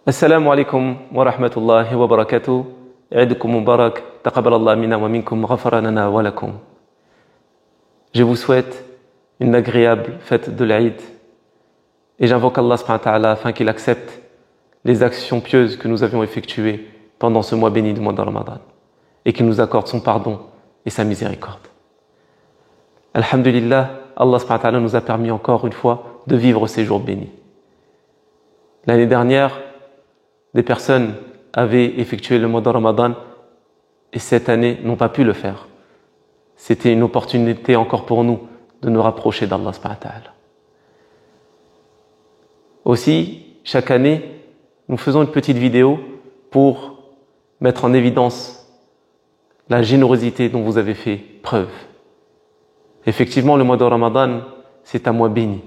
Assalamu alaikum wa rahmatullahi wa barakatuh. Eidoukum Mubarak, taqabbal Allah minna wa minkum, ghafara lana wa lakum. Je vous souhaite une agréable fête de l'Aïd et j'invoque Allah subhanahu wa ta'ala afin qu'il accepte les actions pieuses que nous avions effectuées pendant ce mois béni du mois de Ramadan et qu'il nous accorde son pardon et sa miséricorde. Alhamdulillah, Allah subhanahu wa ta'ala nous a permis encore une fois de vivre ces jours bénis. L'année dernière, des personnes avaient effectué le mois de Ramadan et cette année n'ont pas pu le faire. C'était une opportunité encore pour nous de nous rapprocher d'Allah subhanahu wa ta'ala. Aussi, chaque année, nous faisons une petite vidéo pour mettre en évidence la générosité dont vous avez fait preuve. Effectivement, le mois de Ramadan, c'est un mois béni,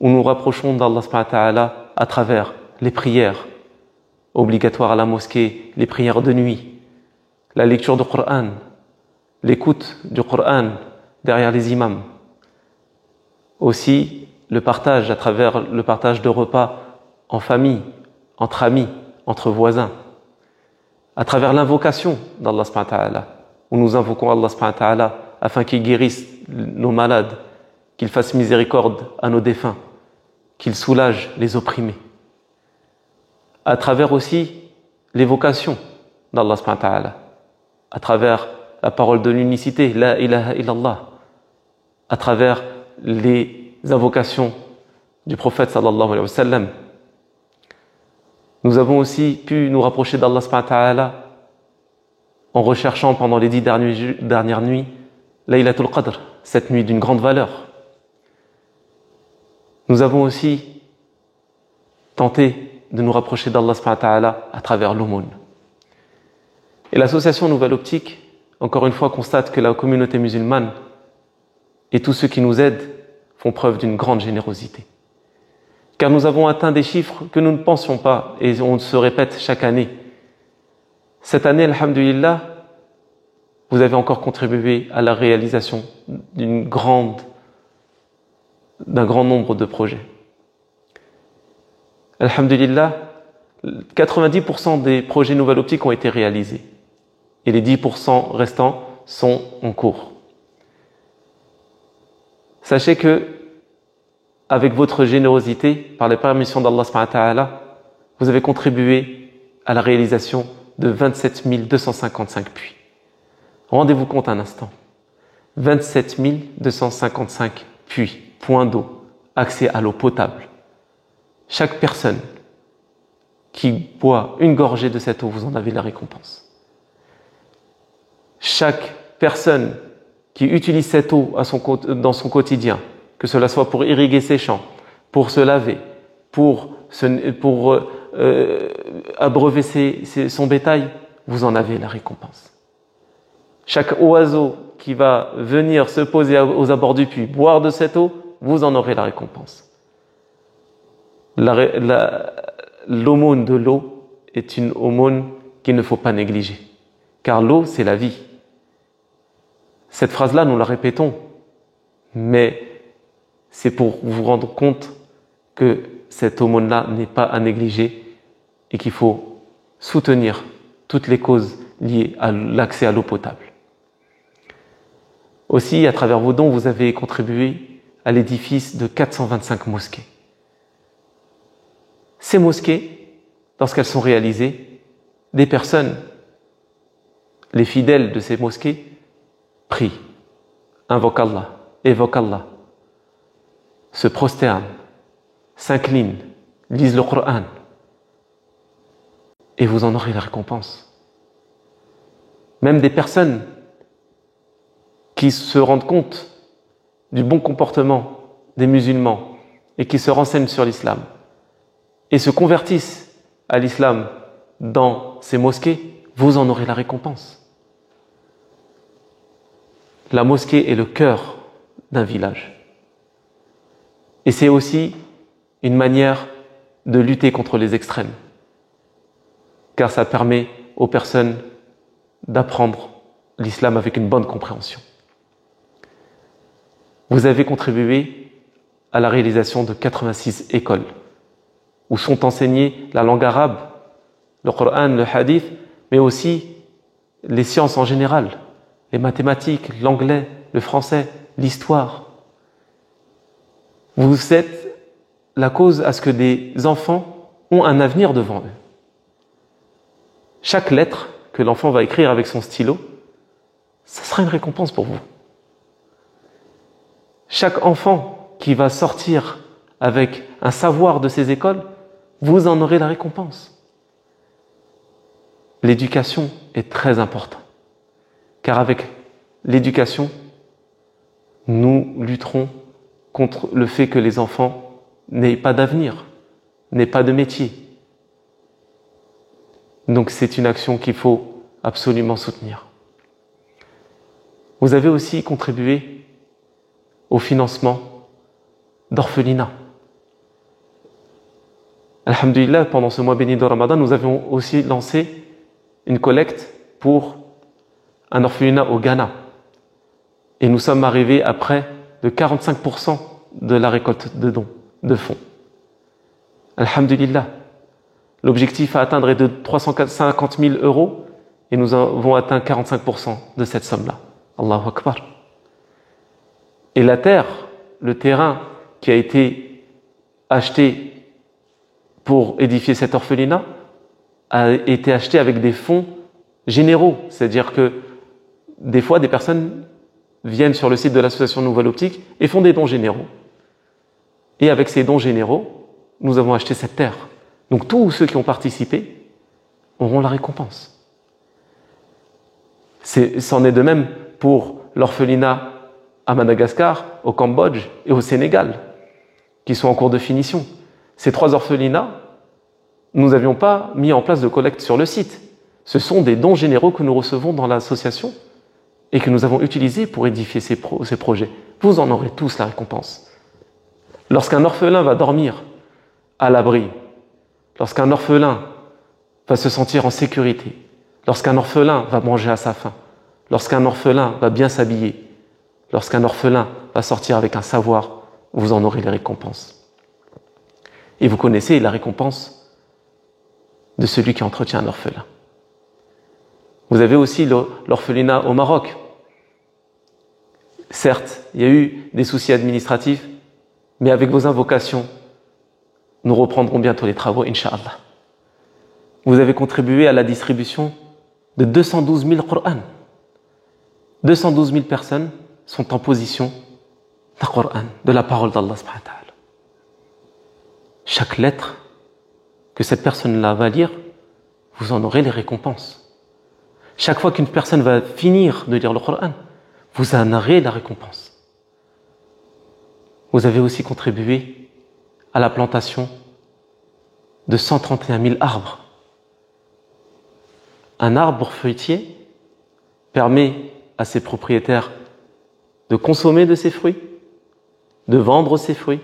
où nous rapprochons d'Allah subhanahu wa ta'ala à travers les prières obligatoires à la mosquée, les prières de nuit, la lecture du Coran, l'écoute du Coran derrière les imams. Aussi, le partage à travers le partage de repas en famille, entre amis, entre voisins. À travers l'invocation d'Allah subhanahu wa ta'ala, où nous invoquons Allah subhanahu wa ta'ala afin qu'il guérisse nos malades, qu'il fasse miséricorde à nos défunts, qu'il soulage les opprimés. À travers aussi l'évocation d'Allah subhanahu wa ta'ala, à travers la parole de l'unicité, la ilaha illallah, à travers les invocations du prophète sallallahu alayhi wa sallam. Nous avons aussi pu nous rapprocher d'Allah subhanahu wa ta'ala en recherchant pendant les 10 dernières nuits Laylatul Qadr, cette nuit d'une grande valeur. Nous avons aussi tenté de nous rapprocher d'Allah subhanahu wa ta'ala à travers l'aumône. Et l'association Nouvelle Optique, encore une fois, constate que la communauté musulmane et tous ceux qui nous aident font preuve d'une grande générosité. Car nous avons atteint des chiffres que nous ne pensions pas et on se répète chaque année. Cette année, alhamdulillah, vous avez encore contribué à la réalisation d'un grand nombre de projets. Alhamdulillah, 90% des projets Nouvelle Optique ont été réalisés et les 10% restants sont en cours. Sachez que, avec votre générosité, par la permission d'Allah subhanahu wa ta'ala, vous avez contribué à la réalisation de 27 255 puits. Rendez-vous compte un instant. 27 255 puits, points d'eau, accès à l'eau potable. Chaque personne qui boit une gorgée de cette eau, vous en avez la récompense. Chaque personne qui utilise cette eau dans son quotidien, que cela soit pour irriguer ses champs, pour se laver, pour abreuver son bétail, vous en avez la récompense. Chaque oiseau qui va venir se poser aux abords du puits, boire de cette eau, vous en aurez la récompense. L'aumône de l'eau est une aumône qu'il ne faut pas négliger. Car l'eau, c'est la vie. Cette phrase-là, nous la répétons, mais c'est pour vous rendre compte que cette aumône-là n'est pas à négliger et qu'il faut soutenir toutes les causes liées à l'accès à l'eau potable. Aussi, à travers vos dons, vous avez contribué à l'édifice de 425 mosquées. Ces mosquées, lorsqu'elles sont réalisées, des personnes, les fidèles de ces mosquées, prient, invoquent Allah, évoquent Allah, se prosternent, s'inclinent, lisent le Coran, et vous en aurez la récompense. Même des personnes qui se rendent compte du bon comportement des musulmans et qui se renseignent sur l'islam et se convertissent à l'islam dans ces mosquées, vous en aurez la récompense. La mosquée est le cœur d'un village. Et c'est aussi une manière de lutter contre les extrêmes. Car ça permet aux personnes d'apprendre l'islam avec une bonne compréhension. Vous avez contribué à la réalisation de 86 écoles où sont enseignés la langue arabe, le Coran, le hadith, mais aussi les sciences en général, les mathématiques, l'anglais, le français, l'histoire. Vous êtes la cause à ce que des enfants ont un avenir devant eux. Chaque lettre que l'enfant va écrire avec son stylo, ça sera une récompense pour vous. Chaque enfant qui va sortir avec un savoir de ses écoles, vous en aurez la récompense. L'éducation est très importante, car avec l'éducation, nous lutterons contre le fait que les enfants n'aient pas d'avenir, n'aient pas de métier. Donc c'est une action qu'il faut absolument soutenir. Vous avez aussi contribué au financement d'orphelinats. Alhamdulillah, pendant ce mois béni de Ramadan, nous avions aussi lancé une collecte pour un orphelinat au Ghana. Et nous sommes arrivés à près de 45% de la récolte de dons, de fonds. Alhamdulillah. L'objectif à atteindre est de 350 000 € et nous avons atteint 45% de cette somme-là. Allahu Akbar. Et la terre, le terrain qui a été acheté pour édifier cet orphelinat a été acheté avec des fonds généraux. C'est-à-dire que des fois, des personnes viennent sur le site de l'association Nouvelle Optique et font des dons généraux. Et avec ces dons généraux, nous avons acheté cette terre. Donc tous ceux qui ont participé auront la récompense. C'en est de même pour l'orphelinat à Madagascar, au Cambodge et au Sénégal, qui sont en cours de finition. Ces 3 orphelinats, nous n'avions pas mis en place de collecte sur le site. Ce sont des dons généraux que nous recevons dans l'association et que nous avons utilisés pour édifier ces projets. Vous en aurez tous la récompense. Lorsqu'un orphelin va dormir à l'abri, lorsqu'un orphelin va se sentir en sécurité, lorsqu'un orphelin va manger à sa faim, lorsqu'un orphelin va bien s'habiller, lorsqu'un orphelin va sortir avec un savoir, vous en aurez les récompenses. Et vous connaissez la récompense de celui qui entretient un orphelin. Vous avez aussi l'orphelinat au Maroc. Certes, il y a eu des soucis administratifs, mais avec vos invocations, nous reprendrons bientôt les travaux, Inch'Allah. Vous avez contribué à la distribution de 212 000 Qur'an. 212 000 personnes sont en position d'un Qur'an, de la parole d'Allah subhanahu wa ta'ala. Chaque lettre que cette personne-là va lire, vous en aurez les récompenses. Chaque fois qu'une personne va finir de lire le Qur'an, vous en aurez la récompense. Vous avez aussi contribué à la plantation de 131 000 arbres. Un arbre fruitier permet à ses propriétaires de consommer de ses fruits, de vendre ses fruits.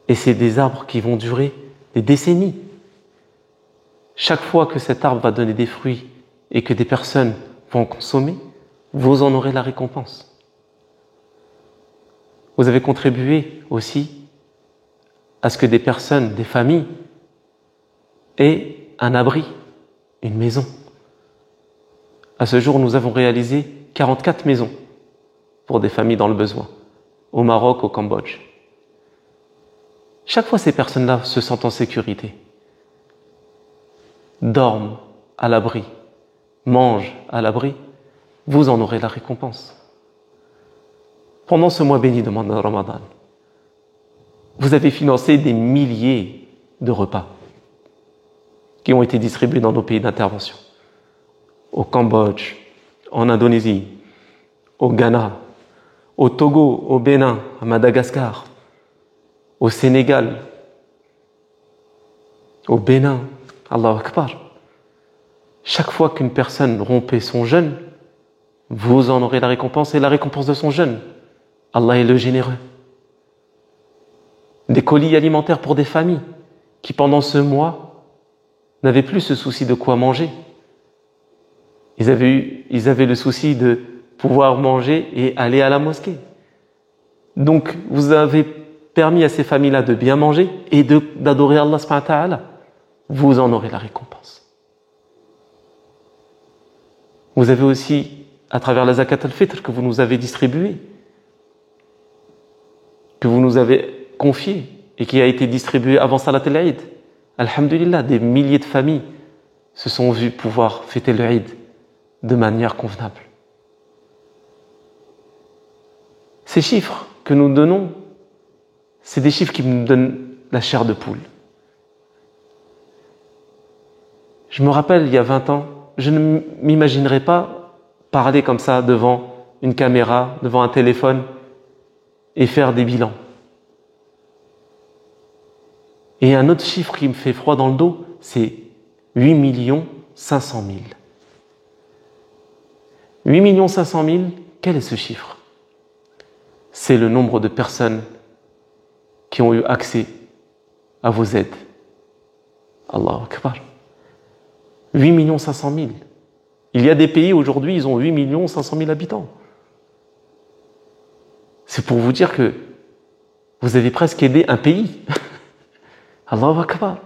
Et c'est des arbres qui vont durer des décennies. Chaque fois que cet arbre va donner des fruits et que des personnes vont en consommer, vous en aurez la récompense. Vous avez contribué aussi à ce que des personnes, des familles, aient un abri, une maison. À ce jour, nous avons réalisé 44 maisons pour des familles dans le besoin, au Maroc, au Cambodge. Chaque fois, ces personnes-là se sentent en sécurité, dorment à l'abri, mangent à l'abri, vous en aurez la récompense. Pendant ce mois béni de Ramadan, vous avez financé des milliers de repas qui ont été distribués dans nos pays d'intervention. Au Cambodge, en Indonésie, au Ghana, au Togo, au Bénin, à Madagascar, au Sénégal, au Bénin, Allahu Akbar. Chaque fois qu'une personne rompait son jeûne, vous en aurez la récompense et la récompense de son jeûne. Allah est le généreux. Des colis alimentaires pour des familles qui pendant ce mois n'avaient plus ce souci de quoi manger. Ils avaient le souci de pouvoir manger et aller à la mosquée. Donc vous avez permis à ces familles-là de bien manger et d'adorer Allah subhanahu wa ta'ala, vous en aurez la récompense. Vous avez aussi, à travers la zakat al-fitr que vous nous avez distribuée, que vous nous avez confiée et qui a été distribuée avant Salat al-Eid, alhamdulillah, des milliers de familles se sont vues pouvoir fêter le Eid de manière convenable. Ces chiffres que nous donnons, c'est des chiffres qui nous donnent la chair de poule. Je me rappelle, il y a 20 ans, je ne m'imaginerais pas parler comme ça devant une caméra, devant un téléphone et faire des bilans. Et un autre chiffre qui me fait froid dans le dos, c'est 8 500 000. 8 500 000, quel est ce chiffre? C'est le nombre de personnes qui ont eu accès à vos aides. Allahu Akbar. 8 500 000. Il y a des pays aujourd'hui, ils ont 8 500 000 habitants. C'est pour vous dire que vous avez presque aidé un pays. Allahu Akbar.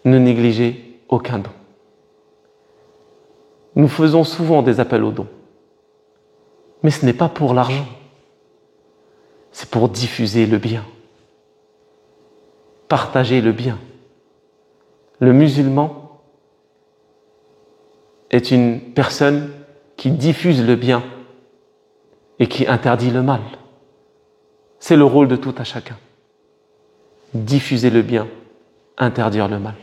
Ne négligez aucun don. Nous faisons souvent des appels aux dons. Mais ce n'est pas pour l'argent. C'est pour diffuser le bien. Partager le bien. Le musulman est une personne qui diffuse le bien et qui interdit le mal. C'est le rôle de tout à chacun. Diffuser le bien, interdire le mal.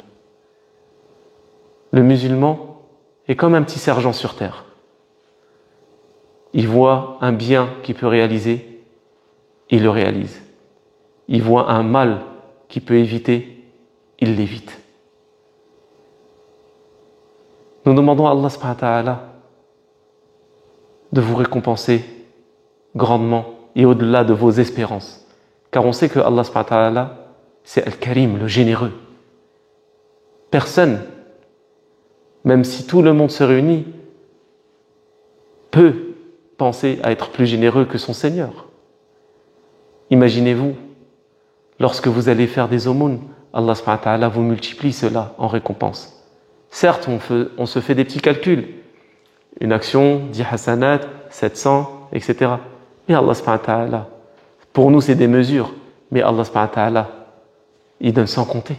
Le musulman est comme un petit sergent sur terre. Il voit un bien qu'il peut réaliser, il le réalise. Il voit un mal qu'il peut éviter, il l'évite. Nous demandons à Allah subhanahu wa ta'ala de vous récompenser grandement et au-delà de vos espérances. Car on sait que Allah subhanahu wa ta'ala, c'est Al-Karim, le généreux. Personne, même si tout le monde se réunit, peut penser à être plus généreux que son Seigneur. Imaginez-vous, lorsque vous allez faire des aumônes, Allah subhanahu wa ta'ala vous multiplie cela en récompense. Certes, on se fait des petits calculs. Une action, 10 hasanat, 700, etc. Mais Allah subhanahu wa ta'ala, pour nous c'est des mesures, mais Allah subhanahu wa ta'ala, il donne sans compter.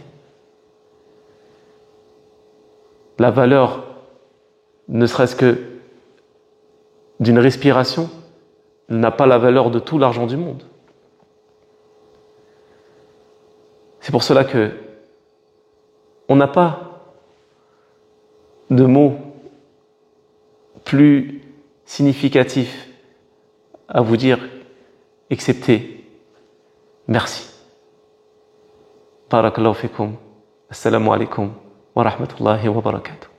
La valeur, ne serait-ce que d'une respiration, n'a pas la valeur de tout l'argent du monde. C'est pour cela que on n'a pas de mots plus significatifs à vous dire, excepté merci. Barakallahu fikum. Assalamu alaikum wa rahmatullahi wa barakatuh.